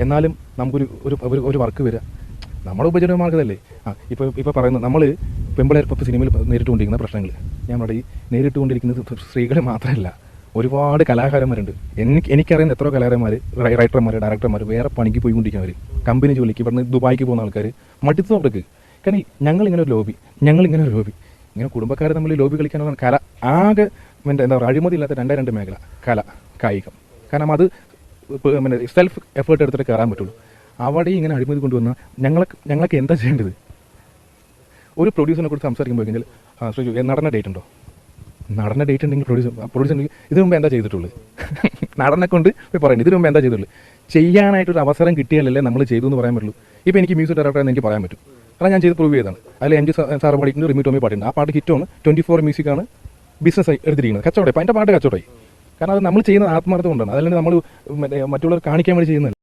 എന്നാലും നമുക്കൊരു ഒരു വർക്ക് വരിക നമ്മുടെ ഉപജീവനമാർഗ്ഗമല്ലേ. ഇപ്പോൾ പറയുന്നത് നമ്മൾ പെമ്പിളേർ ഇപ്പോൾ സിനിമയിൽ നേരിട്ടുകൊണ്ടിരിക്കുന്ന പ്രശ്നങ്ങൾ, ഞാൻ ഇവിടെ ഈ നേരിട്ടുകൊണ്ടിരിക്കുന്നത് സ്ത്രീകളെ മാത്രമല്ല, ഒരുപാട് കലാകാരന്മാരുണ്ട്. എനിക്കറിയുന്ന എത്രയോ കലാകാരന്മാർ, റൈറ്റർമാർ, ഡയറക്ടർമാർ വേറെ പണിക്ക് പോയിക്കൊണ്ടിരിക്കുന്നവർ, കമ്പനി ജോലിക്ക് ഇവിടുന്ന് ദുബായിക്ക് പോകുന്ന ആൾക്കാർ മടുത്തു അവർക്ക്. കാരണം ഞങ്ങളിങ്ങനെ ഒരു ലോബി ഇങ്ങനെ കുടുംബക്കാരെ തമ്മിൽ ലോബി കളിക്കാനുള്ള കല ആകെ എന്താ പറയുക, അഴിമതി ഇല്ലാത്ത രണ്ട് മേഖല, കല, കായികം. കാരണം അത് സെൽഫ് എഫേർട്ട് എടുത്തിട്ട് കയറാൻ പറ്റുള്ളൂ. അവിടെ ഇങ്ങനെ അഴിമതി കൊണ്ടുവന്നാൽ ഞങ്ങൾക്ക് എന്താ ചെയ്യേണ്ടത്? ഒരു പ്രൊഡ്യൂസറിനെ കുറിച്ച് സംസാരിക്കുമ്പോൾ കഴിഞ്ഞാൽ ശ്രീജു നടന്ന ഡേറ്റ് ഉണ്ടോ? നടന്ന ഡേറ്റ് ഉണ്ടെങ്കിൽ പ്രൊഡ്യൂസർ ഇതിനു മുമ്പ് എന്താ ചെയ്തിട്ടുള്ളൂ? നടനെ കൊണ്ട് പോയി പറയുന്നത് ഇതിനു മുമ്പ് എന്താ ചെയ്തിട്ടുള്ളൂ? ചെയ്യാനായിട്ടൊരു അവസരം കിട്ടിയാലല്ലേ നമ്മൾ ചെയ്തു എന്ന് പറയാൻ പറ്റുള്ളൂ. ഇപ്പോൾ എനിക്ക് മ്യൂസിക് ഡയറക്ടർ എന്ന് എനിക്ക് പറയാൻ പറ്റും, കാരണം ഞാൻ ചെയ്ത് പ്രൂവ് ചെയ്തതാണ്. അതിൽ എം ജി സാറ് പാടിയിട്ടുണ്ട്, റിമി ടോമി പാടിയിട്ടുണ്ട്. ആ പാട്ട് ഹിറ്റാണ്. 24 മ്യൂസിക്കാണ് ബിസിനസ് എടുത്തിരിക്കുന്നത്, കച്ചവടം. അപ്പോൾ അതിൻ്റെ പാട്ട് കച്ചവടമായി. കാരണം അത് നമ്മൾ ചെയ്യുന്ന ആത്മാർത്ഥം കൊണ്ടാണ്, അതല്ലാണ്ട് നമ്മൾ മറ്റുള്ളവർ കാണിക്കാൻ വേണ്ടി ചെയ്യുന്നത്.